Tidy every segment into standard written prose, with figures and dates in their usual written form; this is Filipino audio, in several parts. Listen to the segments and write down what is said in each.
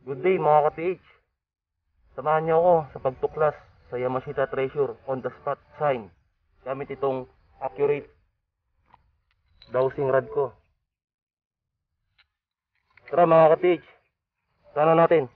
Good day mga ka-TH. Samahan niyo ako sa pagtuklas sa Yamashita Treasure on the spot sign gamit itong accurate dowsing rod ko. Tara mga ka-TH, sana natin.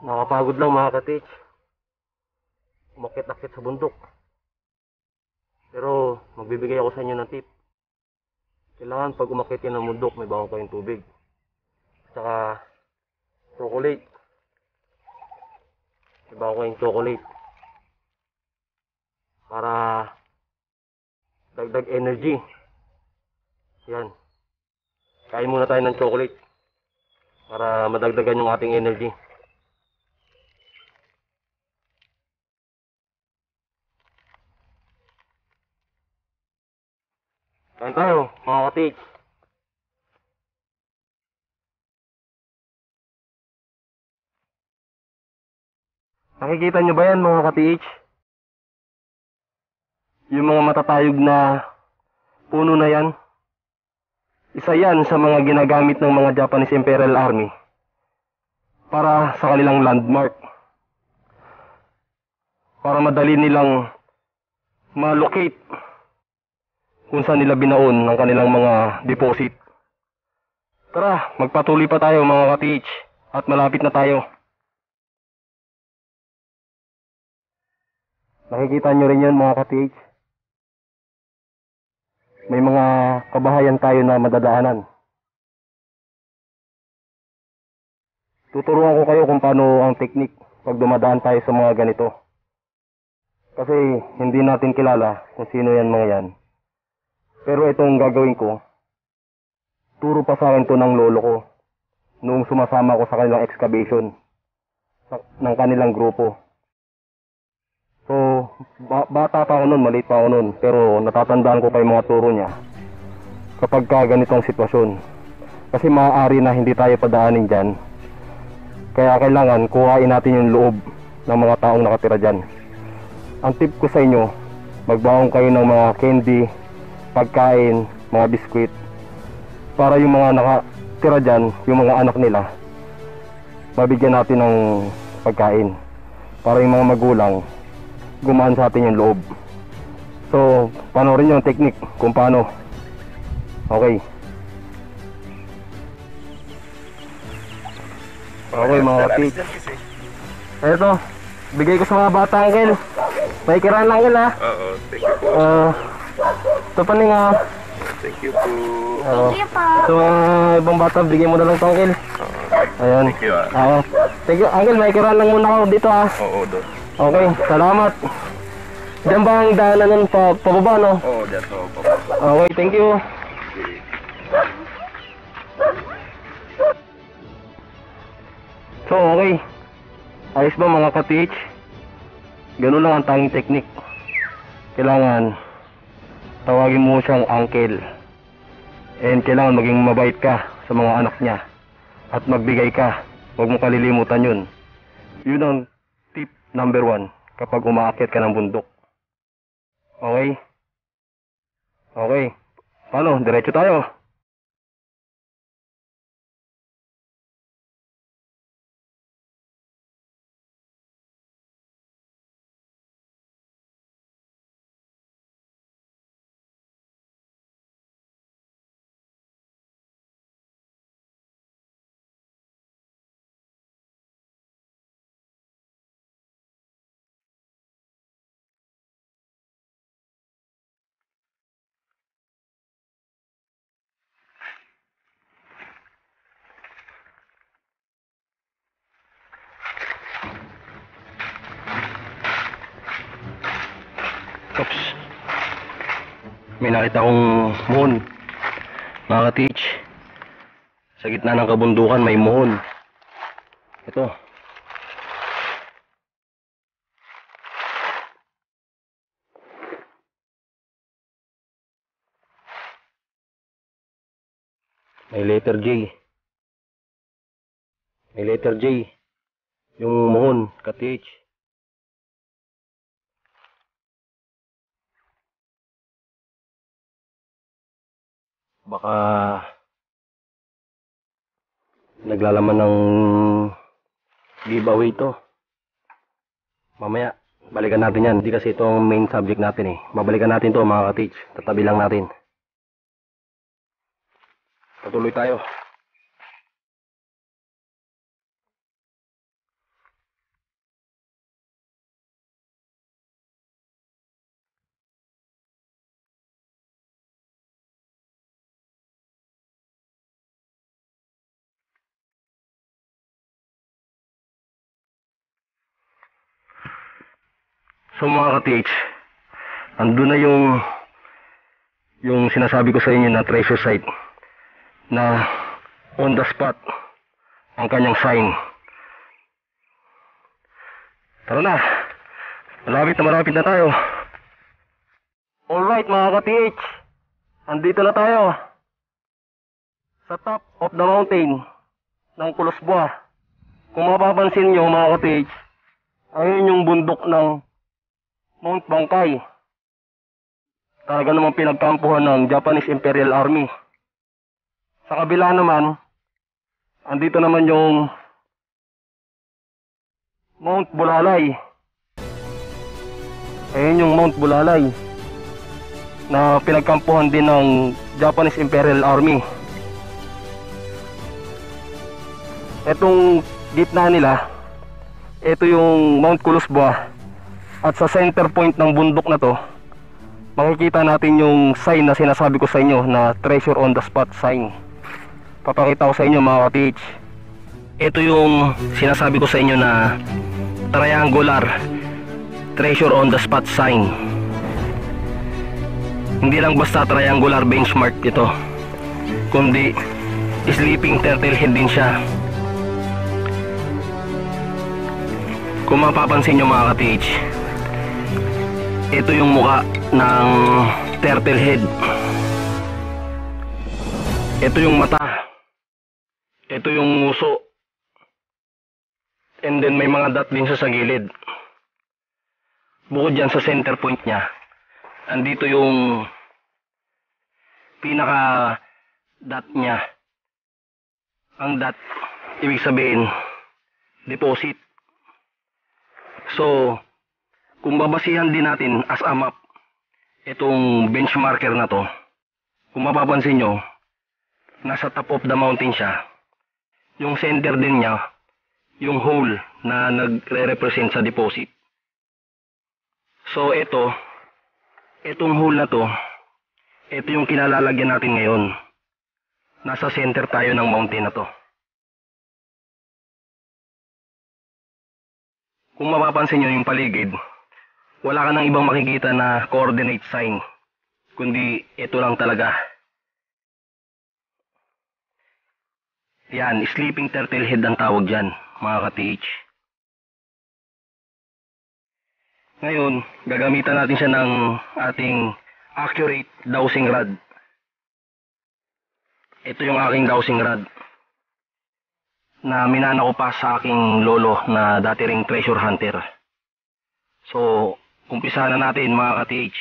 Nakapagod lang mga ka-TH. Umakit-akit sa bundok. Pero magbibigay ako sa inyo ng tip. Kailangan pag umakit yan ng bundok, may bago kayong tubig. Saka chocolate. May bago kayong chocolate. Para dagdag energy. Yan. Kain muna tayo ng chocolate. Para madagdagan yung ating energy. Kain tayo, mga ka-TH. Nakikita nyo ba yan, mga ka-TH? Yung mga matatayog na puno na yan. Isa yan sa mga ginagamit ng mga Japanese Imperial Army para sa kanilang landmark. Para madali nilang ma-locate kung saan nila binaon ng kanilang mga deposit. Tara, magpatuloy pa tayo mga ka-TH at malapit na tayo. Nakikita nyo rin yan mga ka-TH. May mga kabahayan tayo na madadaanan. Tuturuan ko kayo kung paano ang teknik pag dumadaan tayo sa mga ganito. Kasi hindi natin kilala kung sino yan mga yan. Pero itong gagawin ko, turo pa sa akin to ng lolo ko noong sumasama ko sa kanilang excavation ng kanilang grupo. So, bata pa ako noon, maliit pa ako noon, pero natatandaan ko pa yung mga turo niya kapag ganitong sitwasyon. Kasi maaari na hindi tayo padaanin dyan. Kaya kailangan kuhain natin yung loob ng mga taong nakatira dyan. Ang tip ko sa inyo, magbaong kayo ng mga candy, pagkain, mga biskwit, para yung mga nakatira dyan, yung mga anak nila, mabigyan natin ng pagkain. Para yung mga magulang, gumaan sa atin yung loob. So, panoorin nyo ang technique kung paano. Okay. Okay mga ka-TH. Eto, bigay ko sa mga bata angel. May kiraan lang yun ha. Oo, thank you po. Ito pa nga. Thank you po. Oo. So, ibang bata, bigyan mo na lang ito, Uncle. Ayan. Thank you ah. Oo. Thank you, Uncle. May kiraan lang muna ako dito, ah. Oo, doon. Okay, salamat. Diyan ba ang daanan nun pababa, no? Oo, dyan po. Okay, thank you. So, okay. Ayos ba mga ka-teach? Ganun lang ang tanging technique. Kailangan tawagin mo siyang uncle. And kailangan maging mabait ka sa mga anak niya. At magbigay ka. Huwag mo kalilimutan yun. Yun ang tip number 1 kapag umaakyat ka ng bundok. Okay? Okay. Paano? Diretso tayo. Oops. May nakita akong mohon. Mga ka-teach. Sa gitna ng kabundukan may mohon. Ito. May letter J. May letter J. Yung mohon, ka-teach. Baka naglalaman ng giveaway to. Mamaya, balikan natin yan. Hindi kasi ito ang main subject natin eh. Babalikan natin to mga ka-teach. Tatabi lang natin. Patuloy tayo. So mga ka-TH, andun na yung sinasabi ko sa inyo na treasure site na on the spot ang kanyang sign. Tara na, malapit na tayo. Alright mga ka-TH, andito na tayo sa top of the mountain ng Kulusbuha. Kung mapapansin nyo mga ka-TH, ayun yung bundok ng Mount Bangkay. Talaga namang pinagkampuhan ng Japanese Imperial Army. Sa kabila naman, andito naman yung Mount Bulalay. Ayun yung Mount Bulalay na pinagkampuhan din ng Japanese Imperial Army. Etong gitna nila, ito yung Mount Kulusbuha. At sa center point ng bundok na to, makikita natin yung sign na sinasabi ko sa inyo na treasure on the spot sign. Papakita ko sa inyo mga ka-TH. Ito yung sinasabi ko sa inyo na triangular treasure on the spot sign. Hindi lang basta triangular benchmark ito, kundi sleeping turtle head din siya. Kung mapapansin nyo mga ka-TH, ito yung muka ng turtle head. Ito yung mata. Ito yung nguso. And then may mga dot din sa gilid. Bukod dyan sa center point niya, andito yung pinaka dot niya. Ang dot, ibig sabihin, deposit. So, kung babasihan din natin as a map itong benchmarker na to, kung mapapansin nyo, nasa top of the mountain siya. Yung center din niya, yung hole na nagre-represent sa deposit. So itong hole na to, Ito yung kinalalagyan natin ngayon. Nasa center tayo ng mountain na to. Kung mapapansin nyo yung paligid, wala ka nang ibang makikita na coordinate sign, kundi ito lang talaga. Yan, sleeping turtle head ang tawag dyan, mga ka-TH. Ngayon, gagamitan natin siya ng ating accurate dowsing rod. Ito yung aking dowsing rod na minana ko pa sa aking lolo na dati ring treasure hunter. So, umpisa na natin mga ka-TH.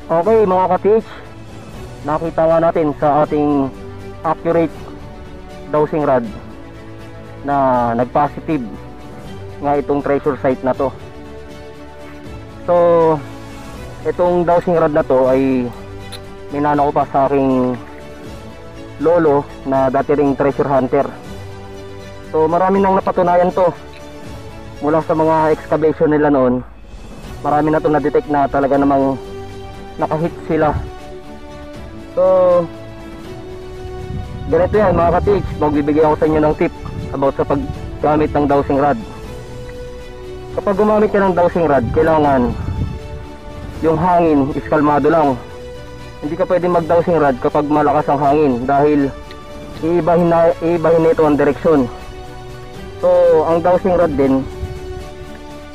Okay mga ka-TH, nakita nga natin sa ating accurate dowsing rod na nag-positive nga itong treasure site na to. So itong dowsing rod na to ay minana ko pa sa aking lolo na dati ring treasure hunter. So marami nang napatunayan to mula sa mga excavation nila noon. Marami na to na-detect na talaga namang nakahit sila. So ganito yan mga ka-TH, magbibigay ako sa inyo ng tip about sa paggamit ng dowsing rod. Kapag gumamit ka ng dowsing rod, kailangan yung hangin is kalmado lang, Hindi ka pwede mag-dowsing rod kapag malakas ang hangin dahil iibahin nito ang direksyon. So ang dowsing rod din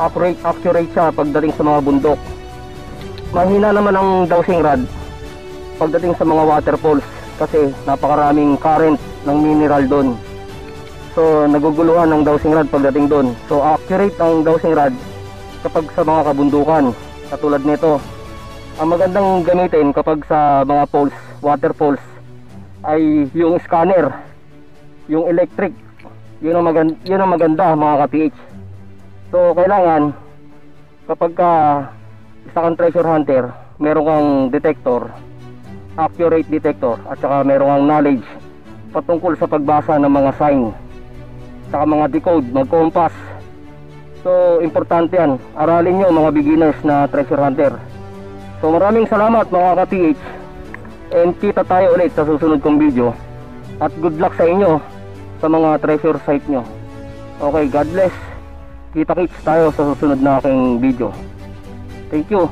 accurate siya pagdating sa mga bundok. Mahina naman ang dowsing rod pagdating sa mga waterfalls kasi napakaraming current ng mineral doon. So naguguluhan ang dowsing rod pagdating doon. So accurate ang dowsing rod kapag sa mga kabundukan katulad nito. Ang magandang gamitin kapag sa mga falls, waterfalls ay yung scanner, yung electric. Yun ang maganda mga ka-PH. So kailangan kapag isa kang treasure hunter, meron kang detector, accurate detector, at saka meron kang knowledge patungkol sa pagbasa ng mga sign, saka mga decode, mag-compass. So importante yan, aralin nyo mga beginners na treasure hunter. So maraming salamat mga ka-PH, and kita tayo ulit sa susunod kong video, at good luck sa inyo sa mga treasure site nyo. Okay, God bless. Kita-kits tayo sa susunod na aking video. Thank you.